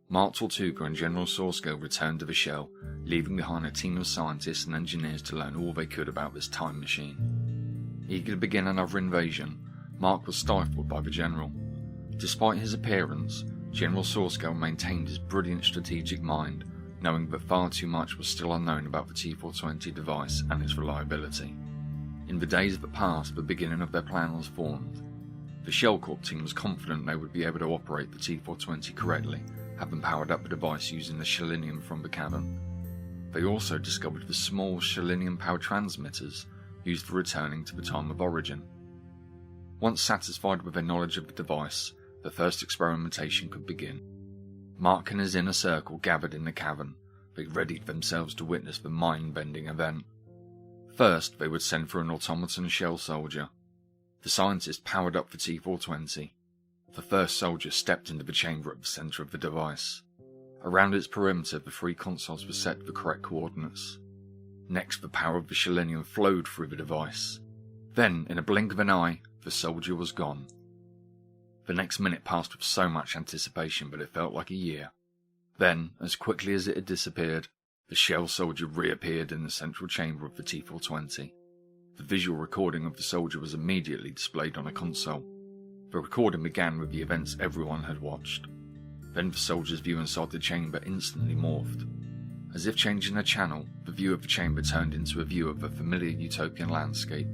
Mark Tortuga and General Sourcecale returned to the shell, leaving behind a team of scientists and engineers to learn all they could about this time machine. Eager to begin another invasion, Mark was stifled by the General. Despite his appearance, General Sourcecale maintained his brilliant strategic mind, knowing that far too much was still unknown about the T-420 device and its reliability. In the days that passed, the beginning of their plan was formed. The Shell Corp team was confident they would be able to operate the T-420 correctly, having powered up the device using the selenium from the cavern. They also discovered the small selenium-powered transmitters used for returning to the time of origin. Once satisfied with their knowledge of the device, the first experimentation could begin. Mark and his inner circle gathered in the cavern. They readied themselves to witness the mind-bending event. First, they would send for an automaton shell soldier. The scientist powered up the T-420. The first soldier stepped into the chamber at the centre of the device. Around its perimeter, the three consoles were set to the correct coordinates. Next, the power of the selenium flowed through the device. Then, in a blink of an eye, the soldier was gone. The next minute passed with so much anticipation that it felt like a year. Then, as quickly as it had disappeared, the shell soldier reappeared in the central chamber of the T-420. The visual recording of the soldier was immediately displayed on a console. The recording began with the events everyone had watched. Then the soldier's view inside the chamber instantly morphed. As if changing a channel, the view of the chamber turned into a view of the familiar utopian landscape,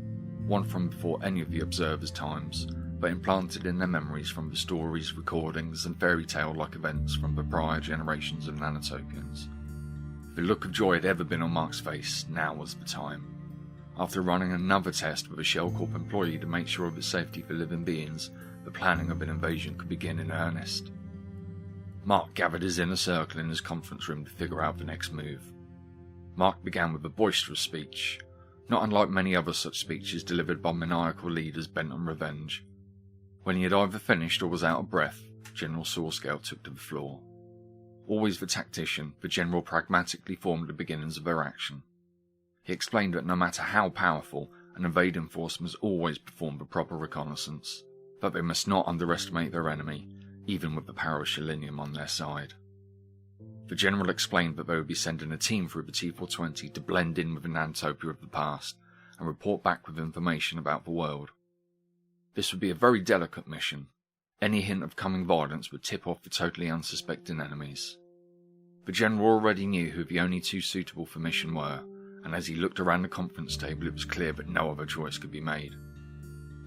one from before any of the observers' times, but implanted in their memories from the stories, recordings, and fairy tale-like events from the prior generations of Nanotopians. The look of joy had ever been on Mark's face, now was the time. After running another test with a Shell Corp employee to make sure of its safety for living beings, the planning of an invasion could begin in earnest. Mark gathered his inner circle in his conference room to figure out the next move. Mark began with a boisterous speech, not unlike many other such speeches delivered by maniacal leaders bent on revenge. When he had either finished or was out of breath, General Sourcecale took to the floor. Always the tactician, the General pragmatically formed the beginnings of their action. He explained that no matter how powerful, an invading force must always perform the proper reconnaissance, that they must not underestimate their enemy, even with the power of selenium on their side. The General explained that they would be sending a team through the T-420 to blend in with the Nanotopia of the past and report back with information about the world. This would be a very delicate mission. Any hint of coming violence would tip off the totally unsuspecting enemies. The General already knew who the only two suitable for mission were, and as he looked around the conference table it was clear that no other choice could be made.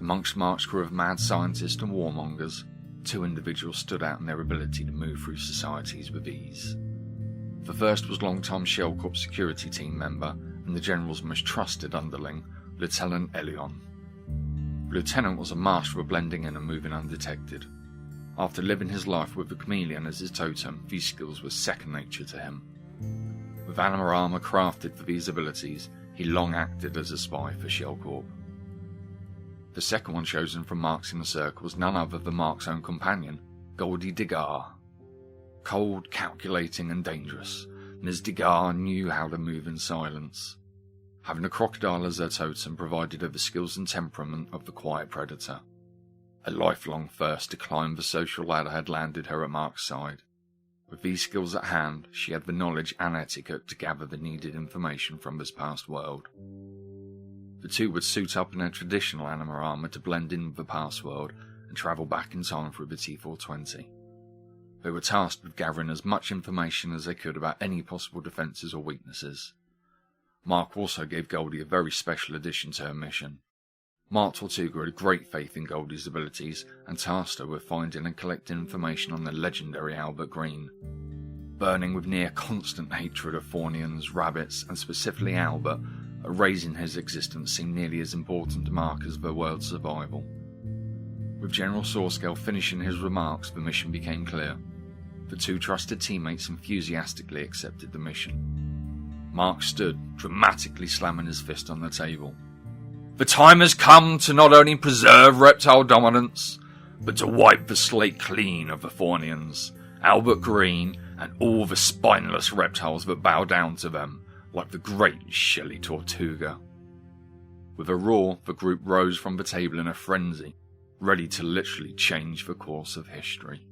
Amongst Mark's crew of mad scientists and warmongers, two individuals stood out in their ability to move through societies with ease. The first was long-time Shell Corp security team member and the General's most trusted underling, Lieutenant Elion. The Lieutenant was a master of blending in and moving undetected. After living his life with the chameleon as his totem, these skills were second nature to him. With armour crafted for these abilities, he long acted as a spy for Shell Corp. The second one chosen from Mark's inner circle was none other than Mark's own companion, Goldie Degar. Cold, calculating and dangerous, Ms. Degar knew how to move in silence. Having a crocodile as her totem provided her the skills and temperament of the quiet predator. A lifelong thirst to climb the social ladder had landed her at Mark's side. With these skills at hand, she had the knowledge and etiquette to gather the needed information from this past world. The two would suit up in their traditional armour armour to blend in with the past world and travel back in time through the T-420. They were tasked with gathering as much information as they could about any possible defences or weaknesses. Mark also gave Goldie a very special addition to her mission. Mark Tortuga had great faith in Goldie's abilities and tasked her with finding and collecting information on the legendary Albert Green. Burning with near constant hatred of Fawnians, rabbits, and specifically Albert, a raise in his existence seemed nearly as important to Mark as the world's survival. With General Sourcecale finishing his remarks, the mission became clear. The two trusted teammates enthusiastically accepted the mission. Mark stood, dramatically slamming his fist on the table. The time has come to not only preserve reptile dominance, but to wipe the slate clean of the Fawnians, Albert Green, and all the spineless reptiles that bow down to them, like the great Shelley Tortuga. With a roar, the group rose from the table in a frenzy, ready to literally change the course of history.